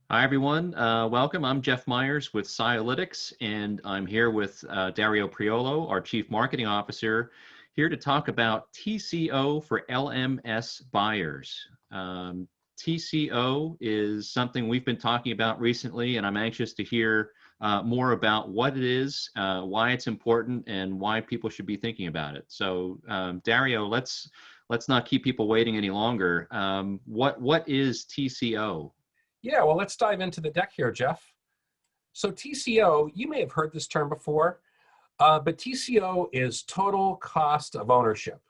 Hi, everyone. Welcome. I'm Jeff Myers with Scialytics, and I'm here with Dario Priolo, our Chief Marketing Officer, here to talk about TCO for LMS buyers. TCO is something we've been talking about recently, and I'm anxious to hear more about what it is, why it's important, and why people should be thinking about it. So, Dario, let's not keep people waiting any longer. What is TCO? Yeah, well, let's dive into the deck here, Jeff. So TCO, you may have heard this term before, but TCO is total cost of ownership,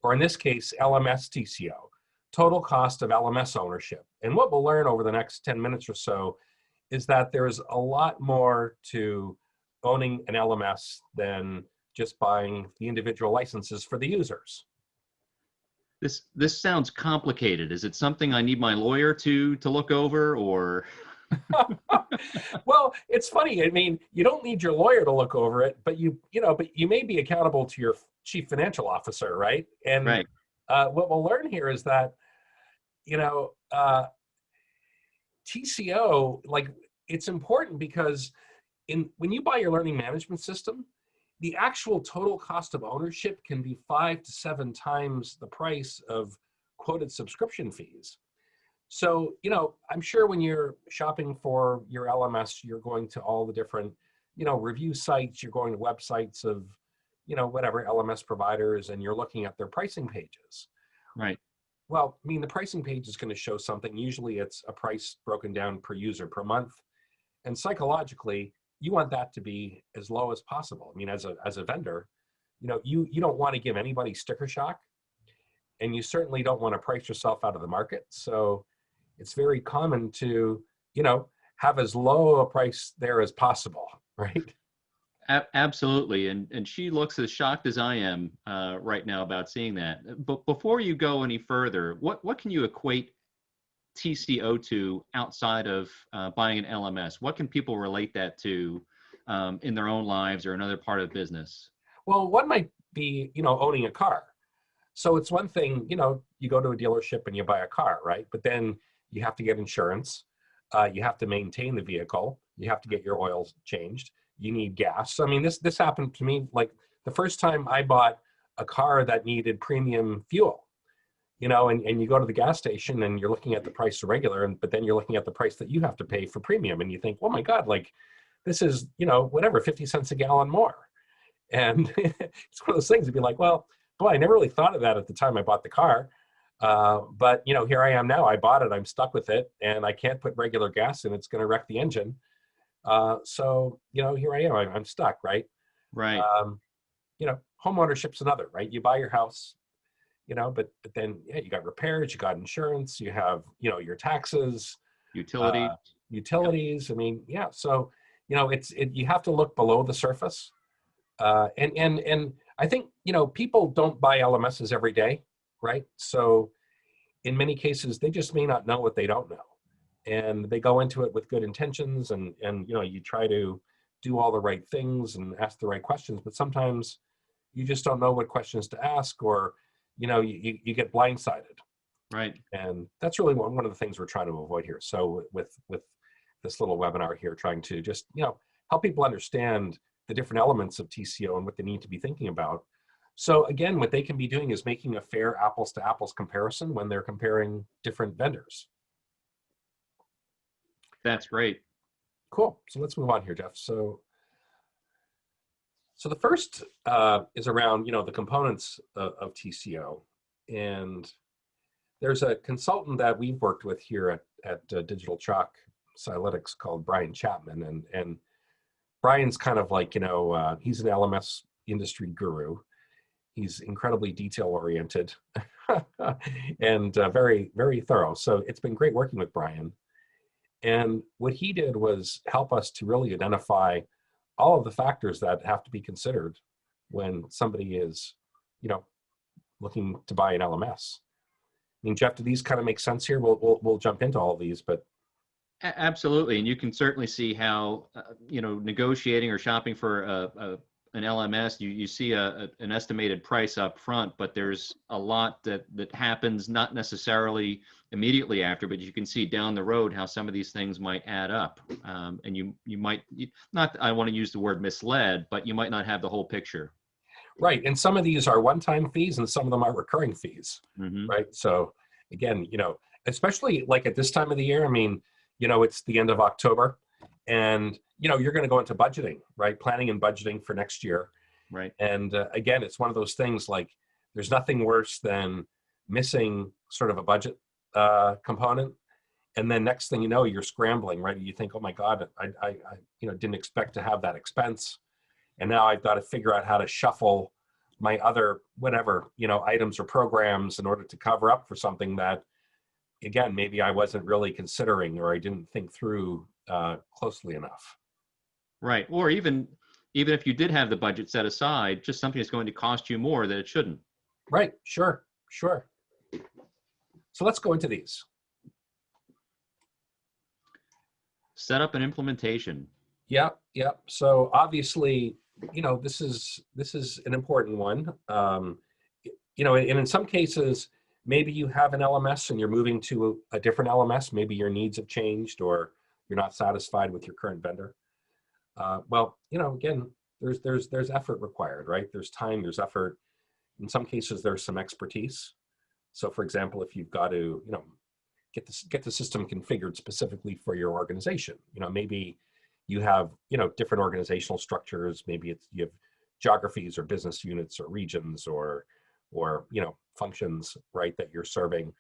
or in this case, LMS TCO, total cost of LMS ownership. And what we'll learn over the next 10 minutes or so is that there's a lot more to owning an LMS than just buying the individual licenses for the users. This sounds complicated. Is it something I need my lawyer to look over, or? Well, it's funny. I mean, you don't need your lawyer to look over it, but you may be accountable to your chief financial officer, right? And Right. what we'll learn here is that you know TCO, like, it's important because when you buy your learning management system, the actual total cost of ownership can be 5 to 7 times the price of quoted subscription fees. So, I'm sure when you're shopping for your LMS, you're going to all the different, review sites, you're going to websites of, whatever LMS providers, and you're looking at their pricing pages. Right. Well, I mean, the pricing page is going to show something. Usually it's a price broken down per user per month. And psychologically, you want that to be as low as possible. I mean, as a vendor, you don't want to give anybody sticker shock, and you certainly don't want to price yourself out of the market. So it's very common to, have as low a price there as possible, right? Absolutely. And she looks as shocked as I am right now about seeing that. But before you go any further, what can you equate TCO to outside of buying an LMS? What can people relate that to in their own lives or another part of business? Well, one might be, owning a car. So it's one thing, you go to a dealership and you buy a car, right? But then you have to get insurance. You have to maintain the vehicle. You have to get your oil changed. You need gas. So, I mean, this happened to me, like, the first time I bought a car that needed premium fuel, and you go to the gas station and you're looking at the price of regular, but then you're looking at the price that you have to pay for premium. And you think, oh my God, like, this is, whatever, 50 cents a gallon more. And it's one of those things to be like, well, boy, I never really thought of that at the time I bought the car. But here I am now. I bought it. I'm stuck with it, and I can't put regular gas in. It's going to wreck the engine. So here I am. I'm stuck, right? Right. Um, home ownership's another, right? You buy your house, but then, yeah, you got repairs, you got insurance, you have your taxes, Utility. uh, Yep. utilities. I mean, yeah. So you have to look below the surface. And I think people don't buy LMSs every day, right? So in many cases, they just may not know what they don't know, and they go into it with good intentions, and you try to do all the right things and ask the right questions, but sometimes you just don't know what questions to ask, or you get blindsided, Right. and that's really one of the things we're trying to avoid here. So with this little webinar here, trying to just help people understand the different elements of TCO and what they need to be thinking about. So again, what they can be doing is making a fair apples to apples comparison when they're comparing different vendors. That's great. Cool. So let's move on here, Jeff. So the first is around the components of TCO, and there's a consultant that we've worked with here at Digital Chalk Scialytics called Brian Chapman, and Brian's kind of like he's an LMS industry guru. He's incredibly detail oriented and very, very thorough. So it's been great working with Brian. And what he did was help us to really identify all of the factors that have to be considered when somebody is, looking to buy an LMS. I mean, Jeff, do these kind of make sense here? We'll jump into all of these, but Absolutely. And you can certainly see how, negotiating or shopping for an LMS, you see an estimated price up front, but there's a lot that happens not necessarily immediately after, but you can see down the road how some of these things might add up. And you might not, I want to use the word misled, but you might not have the whole picture. Right. And some of these are one-time fees and some of them are recurring fees. Mm-hmm. Right. So again, especially like at this time of the year, I mean, it's the end of October and, you're going to go into budgeting, right? Planning and budgeting for next year. Right. And again, it's one of those things like there's nothing worse than missing sort of a budget component. And then next thing you know, you're scrambling, right? You think, oh my God, I didn't expect to have that expense. And now I've got to figure out how to shuffle my other whatever, items or programs in order to cover up for something that, again, maybe I wasn't really considering or I didn't think through closely enough. Right. Or even if you did have the budget set aside, just something that's going to cost you more that it shouldn't. Right. Sure. So let's go into these. Set up an implementation. Yep. So obviously, this is an important one. And in some cases, maybe you have an LMS and you're moving to a different LMS. Maybe your needs have changed or you're not satisfied with your current vendor. Well, again, there's effort required, right? There's time, there's effort. In some cases, there's some expertise. So for example, if you've got to, get the system configured specifically for your organization, maybe you have, different organizational structures. Maybe you have geographies or business units or regions or functions, right, that you're serving,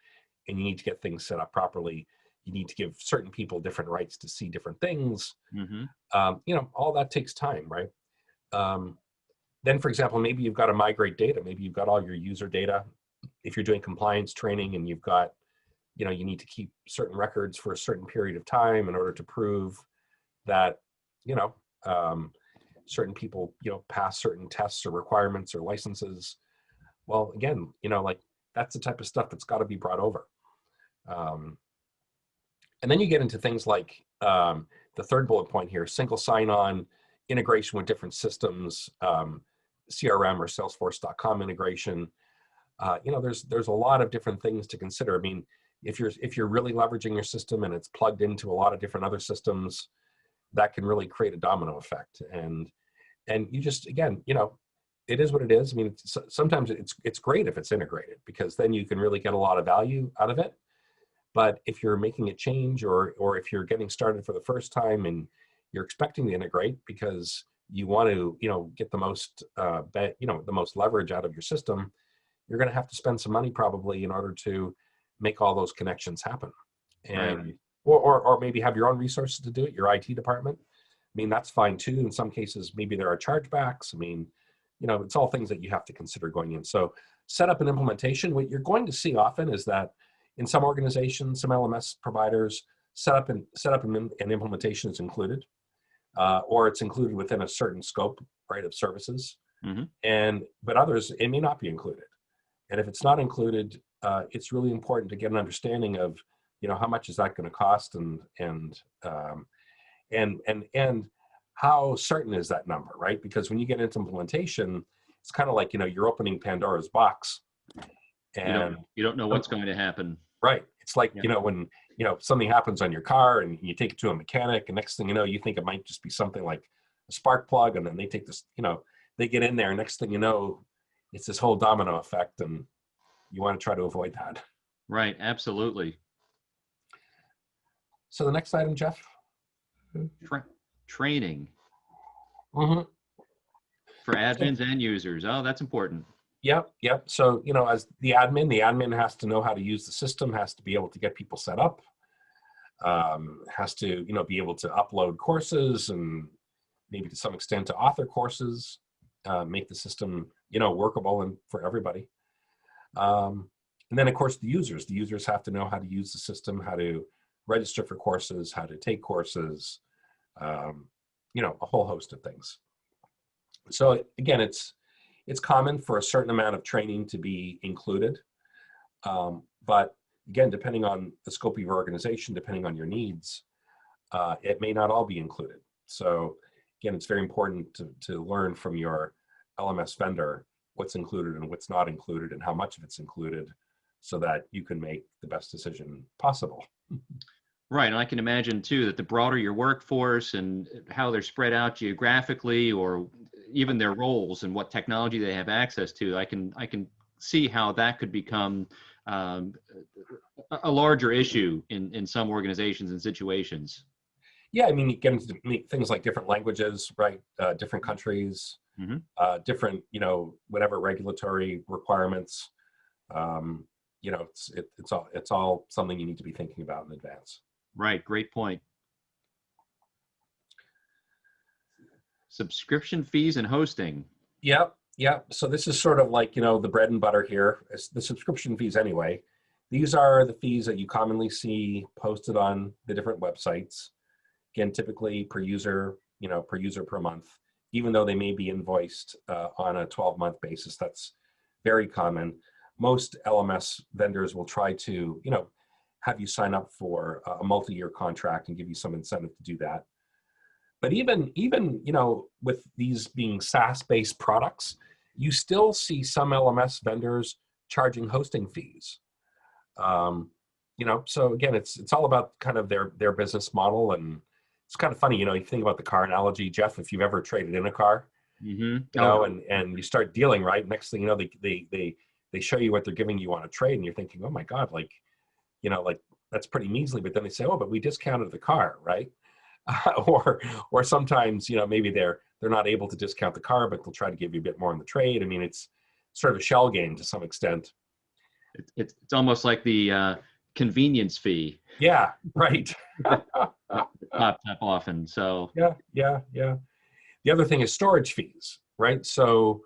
and you need to get things set up properly. You need to give certain people different rights to see different things. Mm-hmm. All that takes time, right? Then, for example, maybe you've got to migrate data. Maybe you've got all your user data. If you're doing compliance training and you've got, you need to keep certain records for a certain period of time in order to prove that, certain people, pass certain tests or requirements or licenses. Well, again, that's the type of stuff that's got to be brought over. And then you get into things like the third bullet point here, single sign-on, integration with different systems, CRM or Salesforce.com integration. There's a lot of different things to consider. I mean, if you're really leveraging your system and it's plugged into a lot of different other systems, that can really create a domino effect. And you just, again, it is what it is. I mean, sometimes it's great if it's integrated because then you can really get a lot of value out of it. But if you're making a change or if you're getting started for the first time and you're expecting to integrate because you want to, get the most, the most leverage out of your system, you're going to have to spend some money probably in order to make all those connections happen. And Right. or maybe have your own resources to do it, your IT department. I mean, that's fine too. In some cases, maybe there are chargebacks. I mean, it's all things that you have to consider going in. So set up an implementation. What you're going to see often is that in some organizations, some LMS providers, set up an implementation is included, or it's included within a certain scope, right, of services. Mm-hmm. But others, it may not be included. And if it's not included, it's really important to get an understanding of, how much is that going to cost and how certain is that number, right? Because when you get into implementation, it's kind of like, you're opening Pandora's box. And you don't know what's going to happen. Right. It's like, Yeah. When, something happens on your car and you take it to a mechanic and next thing you know, you think it might just be something like a spark plug. And then they take this, they get in there. Next thing you know, it's this whole domino effect and you want to try to avoid that. Right. Absolutely. So the next item, Jeff. Training Mm-hmm. for admins and users. Oh, that's important. Yep. So, as the admin has to know how to use the system, has to be able to get people set up, has to, be able to upload courses and maybe to some extent to author courses, make the system, workable and for everybody. And then of course the users have to know how to use the system, how to register for courses, how to take courses, a whole host of things. So again, it's common for a certain amount of training to be included. But again, depending on the scope of your organization, depending on your needs, it may not all be included. So again, it's very important to learn from your LMS vendor what's included and what's not included and how much of it's included so that you can make the best decision possible. Right, and I can imagine too that the broader your workforce and how they're spread out geographically, or even their roles and what technology they have access to, I can see how that could become um, a larger issue in some organizations and situations. Yeah, I mean, you get into things like different languages, right? Different countries, Hmm. different, whatever regulatory requirements. Um, it's all something you need to be thinking about in advance. Right, great point. Subscription fees and hosting. Yep, yep. So this is sort of like, the bread and butter here. It's the subscription fees anyway. These are the fees that you commonly see posted on the different websites. Again, typically per user per month, even though they may be invoiced on a 12-month basis. That's very common. Most LMS vendors will try to, have you sign up for a multi-year contract and give you some incentive to do that. But even with these being SaaS-based products, you still see some LMS vendors charging hosting fees. So again, it's all about kind of their business model. And it's kind of funny, you think about the car analogy, Jeff, if you've ever traded in a car, Mm-hmm. and you start dealing, right? Next thing you know, they show you what they're giving you on a trade, and you're thinking, oh my God, like that's pretty measly. But then they say, oh, but we discounted the car, right? Or sometimes, maybe they're not able to discount the car, but they'll try to give you a bit more in the trade. I mean, it's sort of a shell game to some extent. It's almost like the convenience fee. Yeah, right. Pops up often. So Yeah. The other thing is storage fees, right? So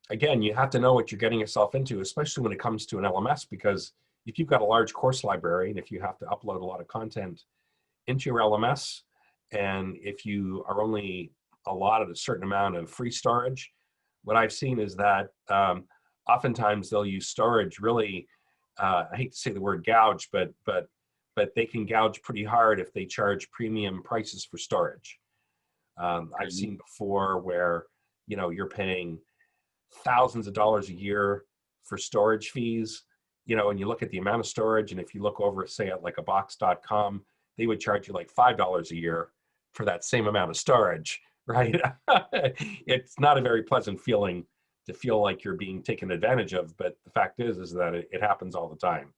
again, you have to know what you're getting yourself into, especially when it comes to an LMS, because if you've got a large course library and if you have to upload a lot of content into your LMS, and if you are only allotted a certain amount of free storage, what I've seen is that oftentimes they'll use storage really, I hate to say the word gouge, but they can gouge pretty hard if they charge premium prices for storage. I've seen before where, you're paying thousands of dollars a year for storage fees, and you look at the amount of storage, and if you look over, say, at like a box.com, they would charge you like $5 a year for that same amount of storage, right? It's not a very pleasant feeling to feel like you're being taken advantage of, but the fact is that it happens all the time.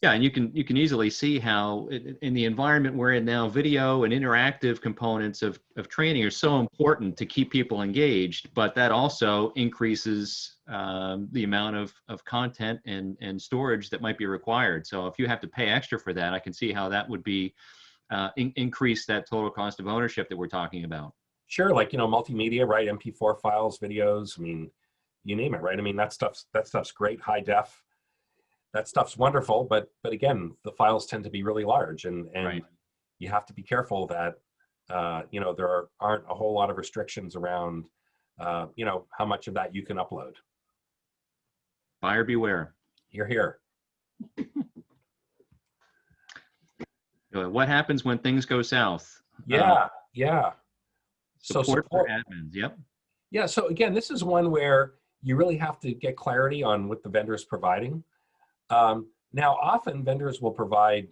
yeah, and you can easily see how in the environment we're in now, video and interactive components of training are so important to keep people engaged, but that also increases the amount of content and storage that might be required. So if you have to pay extra for that, I can see how that would be increase that total cost of ownership that we're talking about. Sure, like multimedia, right? MP4 files, videos. I mean, you name it, right? I mean, that stuff's great, high def. That stuff's wonderful, but again, the files tend to be really large, and Right. you have to be careful that there aren't a whole lot of restrictions around how much of that you can upload. Buyer beware. Here. What happens when things go south? Yeah. So Support for admins. Yep. Yeah. So again, this is one where you really have to get clarity on what the vendor is providing. Now, often vendors will provide,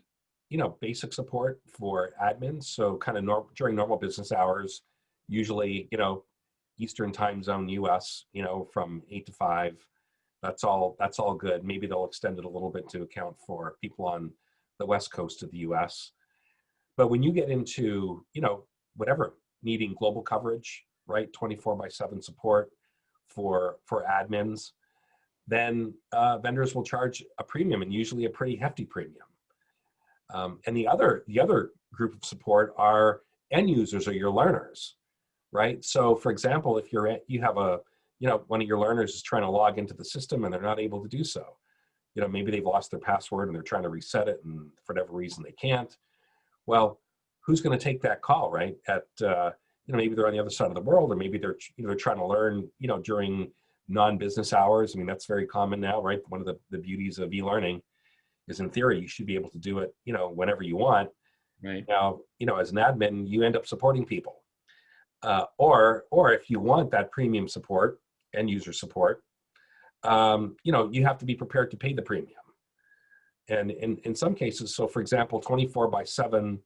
basic support for admins. So kind of during normal business hours, usually, Eastern time zone US, from 8 to 5. That's all good. Maybe they'll extend it a little bit to account for people on the West Coast of the US. But when you get into, whatever, needing global coverage, right? 24/7 support for admins, then vendors will charge a premium, and usually a pretty hefty premium. And the other group of support are end users or your learners, right? So for example, if you have one of your learners is trying to log into the system and they're not able to do so, maybe they've lost their password and they're trying to reset it, and for whatever reason they can't. Well, who's going to take that call, right? Maybe they're on the other side of the world, or maybe they're trying to learn, during non-business hours. I mean, that's very common now, right? One of the beauties of e-learning is, in theory, you should be able to do it, whenever you want. Right. Now, as an admin, you end up supporting people. Or if you want that premium support, end user support, you have to be prepared to pay the premium. And in some cases, so for example, 24/7,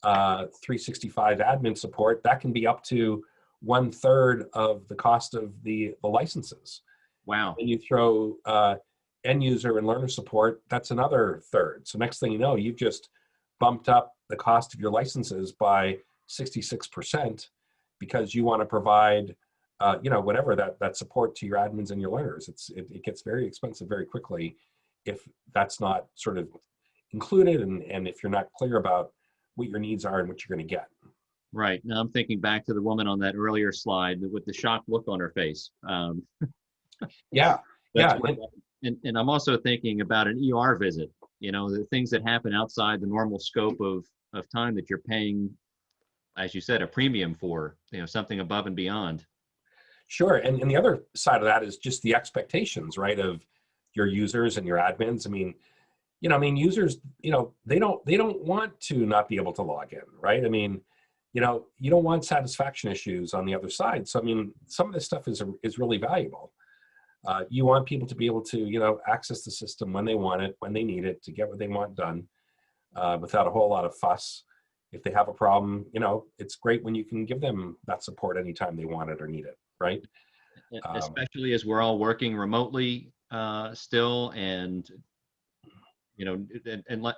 365 admin support, that can be up to 1/3 of the cost of the licenses. Wow. And you throw end user and learner support, that's another third. So next thing you know, you've just bumped up the cost of your licenses by 66% because you want to provide, whatever that support to your admins and your learners. It gets very expensive very quickly if that's not sort of included, and if you're not clear about what your needs are and what you're going to get. Right. Now I'm thinking back to the woman on that earlier slide with the shocked look on her face. Yeah, That's yeah, what, and I'm also thinking about an ER visit. The things that happen outside the normal scope of time that you're paying, as you said, a premium for. Something above and beyond. sure. And the other side of that is just the expectations, right, of your users and your admins. Users, they don't want to not be able to log in, right? You don't want satisfaction issues on the other side. So, some of this stuff is really valuable. You want people to be able to, access the system when they want it, when they need it, to get what they want done, without a whole lot of fuss. If they have a problem, it's great when you can give them that support anytime they want it or need it, right? Especially as we're all working remotely still, and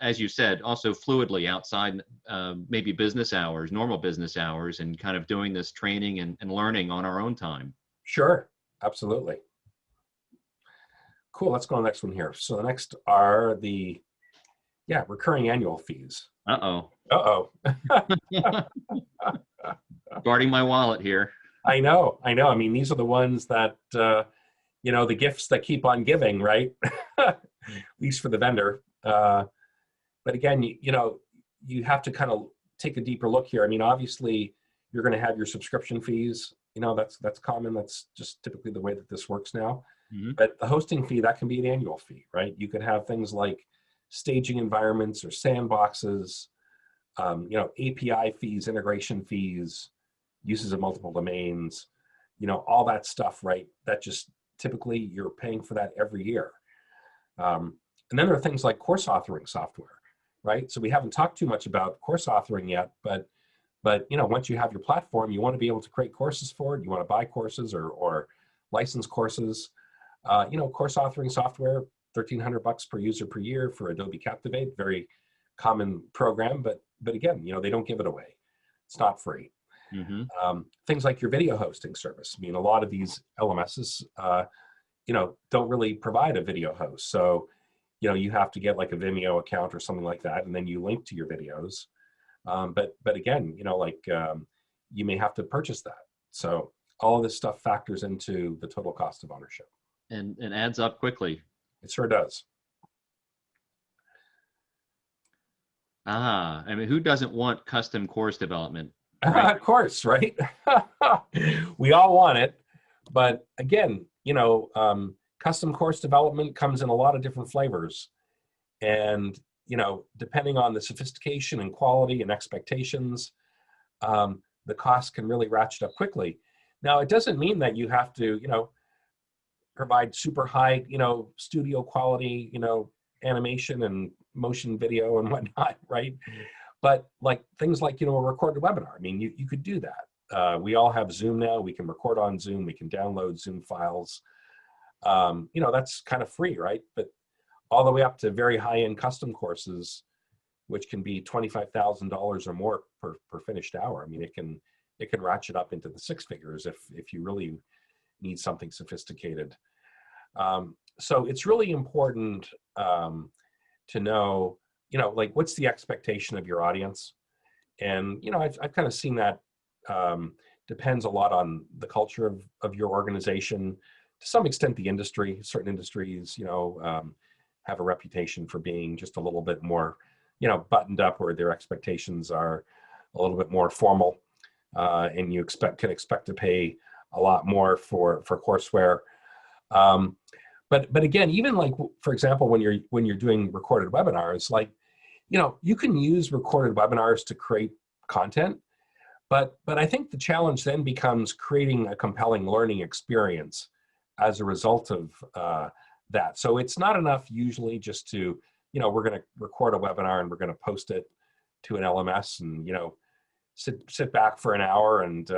as you said, also fluidly outside maybe business hours, normal business hours, and kind of doing this training and learning on our own time. Sure, absolutely. Cool, let's go on the next one here. So the next are the, recurring annual fees. Uh-oh. Uh-oh. Guarding my wallet here. I know. These are the ones that, the gifts that keep on giving, right? At least for the vendor. But again, you have to kind of take a deeper look here. Obviously, you're going to have your subscription fees. That's common. That's just typically the way that this works now. Mm-hmm. But the hosting fee, that can be an annual fee, right? You could have things like staging environments or sandboxes, API fees, integration fees, uses of multiple domains, all that stuff, right? That just typically you're paying for that every year. And then there are things like course authoring software, right? So we haven't talked too much about course authoring yet, but once you have your platform, you want to be able to create courses for it. You want to buy courses or license courses. Course authoring software, $1,300 per user per year for Adobe Captivate, very common program, but again, they don't give it away. It's not free. Mm-hmm. Things like your video hosting service. A lot of these LMSs, don't really provide a video host. So, you have to get like a Vimeo account or something like that, and then you link to your videos. But again, you may have to purchase that. So all of this stuff factors into the total cost of ownership. And adds up quickly. It sure does. Who doesn't want custom course development? Right? Of course, right? We all want it. But again, custom course development comes in a lot of different flavors. And, depending on the sophistication and quality and expectations, the cost can really ratchet up quickly. Now, it doesn't mean that you have to, provide super high, studio quality, animation and motion video and whatnot, right? But like things like, a recorded webinar, you could do that. We all have Zoom now. We can record on Zoom. We can download Zoom files. That's kind of free, right? But all the way up to very high-end custom courses, which can be $25,000 or more per finished hour. It can ratchet up into the six figures if you really need something sophisticated. So it's really important to know, what's the expectation of your audience? And, I've kind of seen that depends a lot on the culture of your organization. To some extent, the industry. Certain industries, have a reputation for being just a little bit more, buttoned up, where their expectations are a little bit more formal, and you can expect to pay a lot more for courseware. But again, even like, for example, when you're doing recorded webinars, like you can use recorded webinars to create content, but I think the challenge then becomes creating a compelling learning experience as a result of that. So it's not enough usually just to, we're going to record a webinar and we're going to post it to an LMS and, sit back for an hour and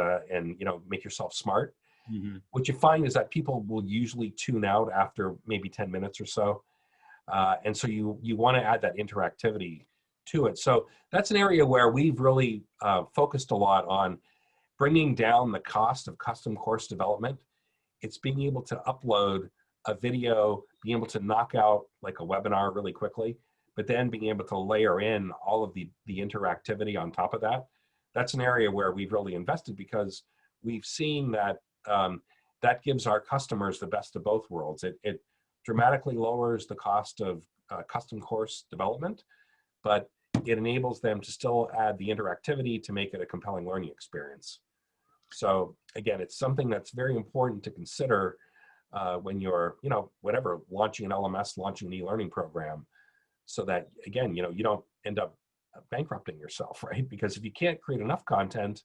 make yourself smart. Mm-hmm. What you find is that people will usually tune out after maybe 10 minutes or so. And so you want to add that interactivity to it. So that's an area where we've really focused a lot on bringing down the cost of custom course development. It's being able to upload a video, being able to knock out like a webinar really quickly, but then being able to layer in all of the interactivity on top of that. That's an area where we've really invested because we've seen that that gives our customers the best of both worlds. It dramatically lowers the cost of custom course development, but it enables them to still add the interactivity to make it a compelling learning experience. So again, it's something that's very important to consider when you're, whatever, launching an LMS, launching an e-learning program, so that, again, you don't end up bankrupting yourself, right? Because if you can't create enough content,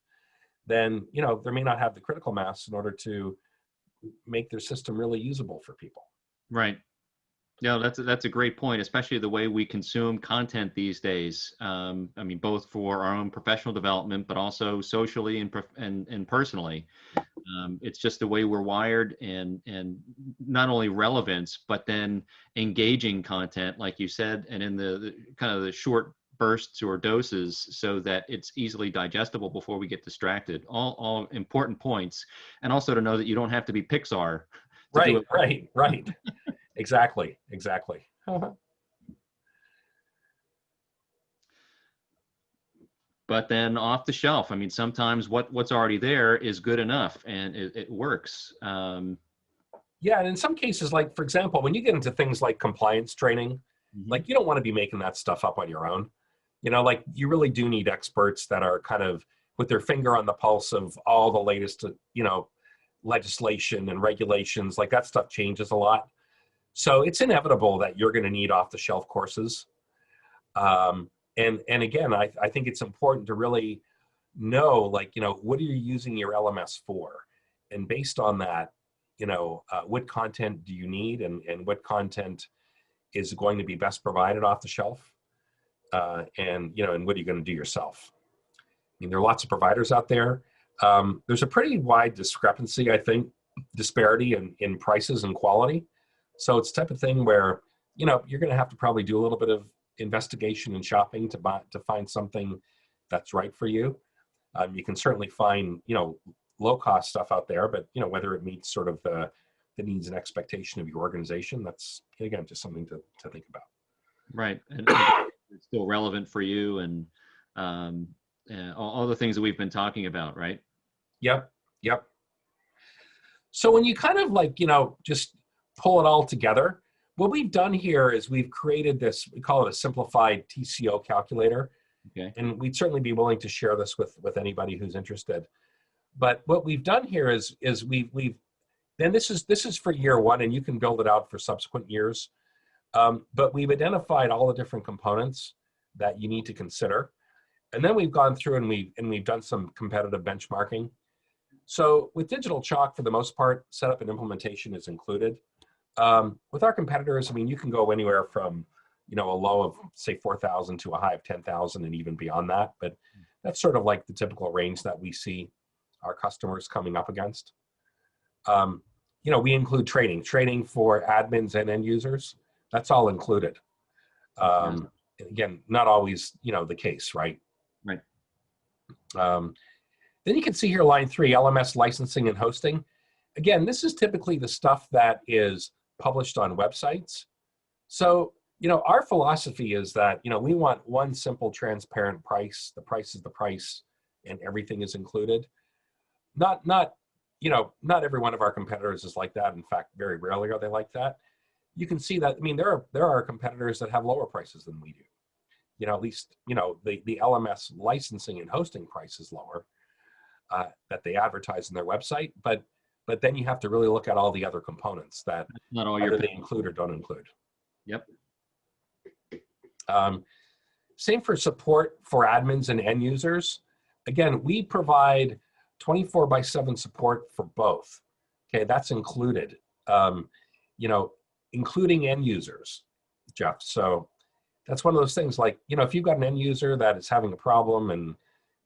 then, there may not have the critical mass in order to make their system really usable for people. Right. No, that's a great point, especially the way we consume content these days. I mean, both for our own professional development, but also socially and personally. It's just the way we're wired, and not only relevance, but then engaging content, like you said, and in the kind of the short bursts or doses, so that it's easily digestible before we get distracted. All important points, and also to know that you don't have to be Pixar to do it. Right. Exactly. But then off the shelf, I mean, sometimes what's already there is good enough, and it works. Yeah, and in some cases, like, for example, when you get into things like compliance training, Mm-hmm. like, you don't want to be making that stuff up on your own. Like, you really do need experts that are kind of with their finger on the pulse of all the latest, legislation and regulations. Like, that stuff changes a lot. So it's inevitable that you're going to need off-the-shelf courses. And again, I think it's important to really know, like, what are you using your LMS for? And based on that, what content do you need, and what content is going to be best provided off the shelf? And what are you going to do yourself? I mean, there are lots of providers out there. There's a pretty wide discrepancy, I think, disparity in prices and quality. So it's the type of thing where, you're going to have to probably do a little bit of investigation and shopping to find something that's right for you. You can certainly find, low cost stuff out there, but, whether it meets sort of the needs and expectation of your organization, that's, again, just something to think about. Right. And it's still relevant for you, and all the things that we've been talking about, right? Yep. So when you kind of like, just pull it all together, what we've done here is we've created this, we call it a simplified TCO calculator. Okay. And we'd certainly be willing to share this with anybody who's interested. But what we've done here is we've then this is for year one, and you can build it out for subsequent years. But we've identified all the different components that you need to consider. And then we've gone through and we've done some competitive benchmarking. So with Digital Chalk, for the most part, setup and implementation is included. With our competitors, I mean, you can go anywhere from, a low of, say, 4,000 to a high of 10,000 and even beyond that. But that's sort of like the typical range that we see our customers coming up against. We include training for admins and end users. That's all included. Again, not always, the case, right? Right. Then you can see here line 3, LMS licensing and hosting. Again, this is typically the stuff that is published on websites. So, our philosophy is that, we want one simple, transparent price. The price is the price, and everything is included. Not every one of our competitors is like that. In fact, very rarely are they like that. You can see that, I mean, there are competitors that have lower prices than we do. At least, the LMS licensing and hosting price is lower that they advertise on their website. But then you have to really look at all the other components that not all either they include or don't include. Yep. same for support for admins and end users. Again, we provide 24/7 support for both. Okay, that's included, you know, including end users, Jeff. So that's one of those things like, you know, if you've got an end user that is having a problem and,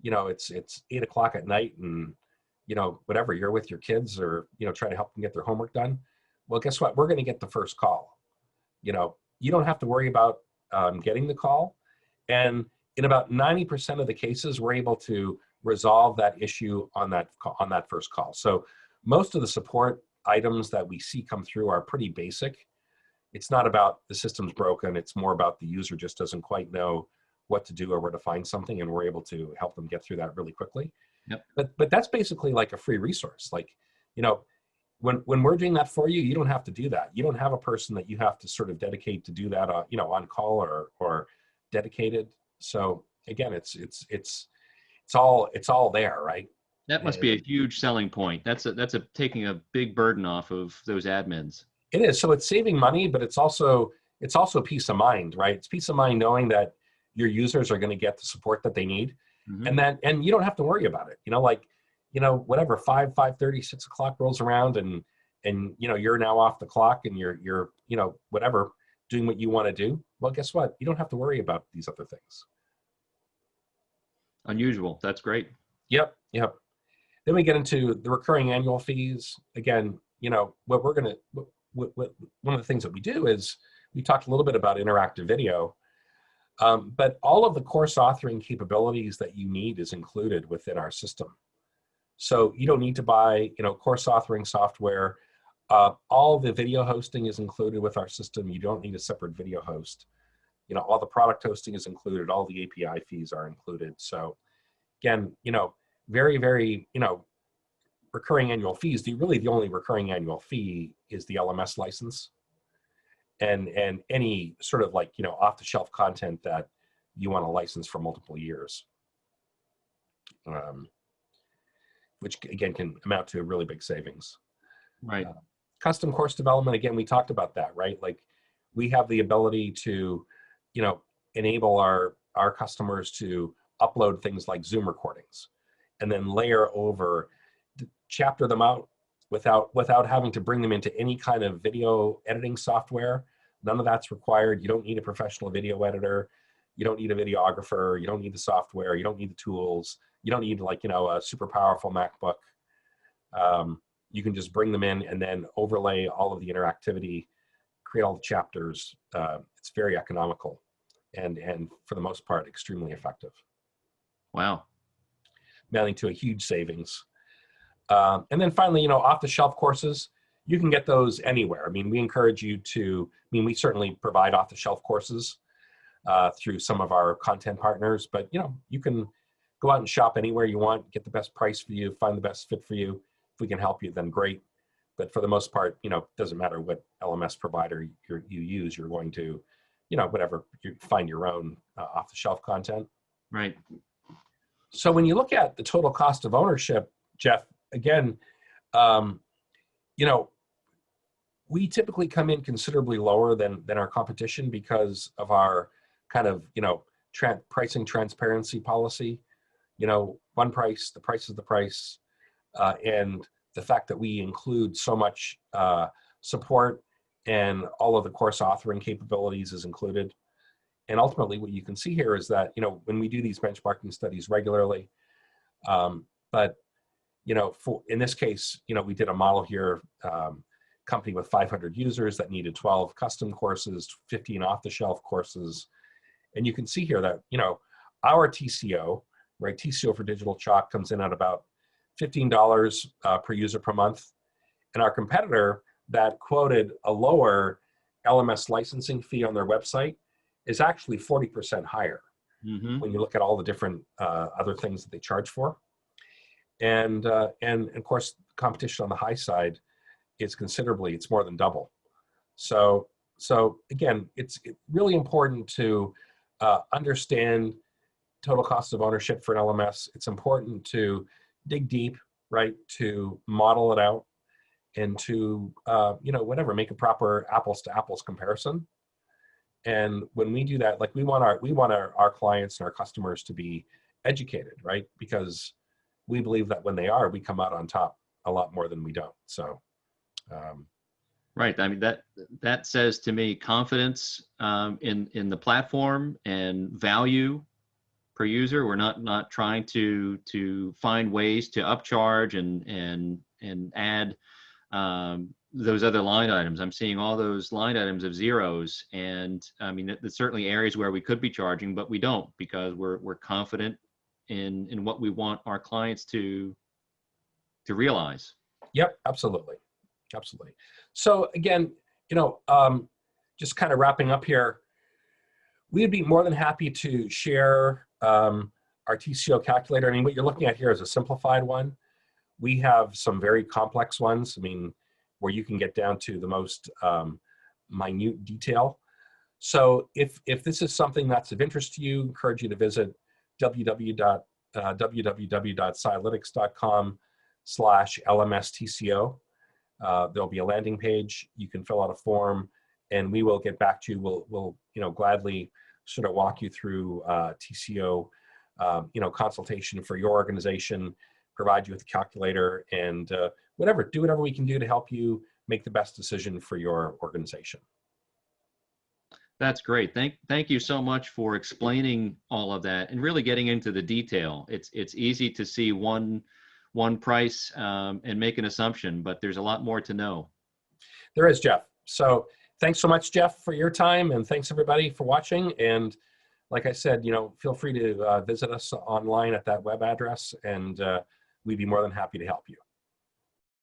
you know, it's 8 o'clock at night and, you know, whatever, you're with your kids or, you know, trying to help them get their homework done. Well, guess what? We're going to get the first call. You know, you don't have to worry about getting the call. And in about 90% of the cases, we're able to resolve that issue on that first call. So most of the support items that we see come through are pretty basic. It's not about the system's broken. It's more about the user just doesn't quite know what to do or where to find something, and we're able to help them get through that really quickly. Yep. But that's basically like a free resource. Like, you know, when we're doing that for you, you don't have to do that. You don't have a person that you have to sort of dedicate to do that, you know, on call or dedicated. So again, it's all there, right? That must be a huge selling point. That's taking a big burden off of those admins. It is. So it's saving money, but it's also peace of mind, right? It's peace of mind knowing that your users are going to get the support that they need, and you don't have to worry about it. You know, like, you know, whatever 5:30, 6 o'clock rolls around, and you know, you're now off the clock, and you're you know, whatever, doing what you want to do. Well, guess what? You don't have to worry about these other things. Unusual. That's great. Yep. Then we get into the recurring annual fees. Again, you know, what one of the things that we do is we talked a little bit about interactive video, but all of the course authoring capabilities that you need is included within our system. So you don't need to buy, you know, course authoring software. All the video hosting is included with our system. You don't need a separate video host. You know, all the product hosting is included. All the API fees are included. So again, you know, very, very, you know, recurring annual fees. The only recurring annual fee is the LMS license, and any sort of like, you know, off the shelf content that you want to license for multiple years, which again can amount to a really big savings. Right. Custom course development, again, we talked about that, right? Like, we have the ability to, you know, enable our customers to upload things like Zoom recordings and then layer over, chapter them out without having to bring them into any kind of video editing software. None of that's required. You don't need a professional video editor. You don't need a videographer. You don't need the software. You don't need the tools. You don't need, like, you know, a super powerful MacBook. You can just bring them in and then overlay all of the interactivity, create all the chapters. It's very economical and for the most part, extremely effective. Wow. Amounting to a huge savings. And then finally, you know, off-the-shelf courses, you can get those anywhere. I mean, we encourage you to, I mean, we certainly provide off-the-shelf courses through some of our content partners, but, you know, you can go out and shop anywhere you want, get the best price for you, find the best fit for you. If we can help you, then great. But for the most part, you know, it doesn't matter what LMS provider you use, you're going to, you know, whatever, you find your own off-the-shelf content. Right. So when you look at the total cost of ownership, Jeff, again, you know, we typically come in considerably lower than our competition because of our kind of, you know, pricing transparency policy. You know, one price, the price is the price, and the fact that we include so much support and all of the course authoring capabilities is included. And ultimately, what you can see here is that, you know, when we do these benchmarking studies regularly, but, you know, in this case, you know, we did a model here, company with 500 users that needed 12 custom courses, 15 off-the-shelf courses. And you can see here that, you know, our TCO, right, TCO for digital chalk comes in at about $15 per user per month. And our competitor that quoted a lower LMS licensing fee on their website is actually 40% higher when you look at all the different other things that they charge for. And of course, competition on the high side is considerably, it's more than double. So again, it's really important to understand total cost of ownership for an LMS. It's important to dig deep, right, to model it out and to, you know, whatever, make a proper apples to apples comparison. And when we do that, like we want our clients and our customers to be educated, right? Because we believe that when they are, we come out on top a lot more than we don't. So, Right. I mean, that says to me confidence in the platform and value per user. We're not trying to find ways to upcharge and add those other line items. I'm seeing all those line items of zeros, and I mean, there's certainly areas where we could be charging, but we don't, because we're confident in what we want our clients to realize. yep, absolutely. Absolutely. So again, just kind of wrapping up here, we'd be more than happy to share our TCO calculator. I mean, what you're looking at here is a simplified one. We have some very complex ones, I mean, where you can get down to the most minute detail. So if this is something that's of interest to you, I encourage you to visit www.sialytics.com/LMSTCO. There'll be a landing page. You can fill out a form, and we will get back to you. We'll gladly sort of walk you through TCO, consultation for your organization, provide you with a calculator, and do whatever we can do to help you make the best decision for your organization. That's great. Thank you so much for explaining all of that and really getting into the detail. It's easy to see one price and make an assumption, but there's a lot more to know. There is, Jeff. So thanks so much, Jeff, for your time, and thanks everybody for watching. And like I said, feel free to visit us online at that web address, and we'd be more than happy to help you.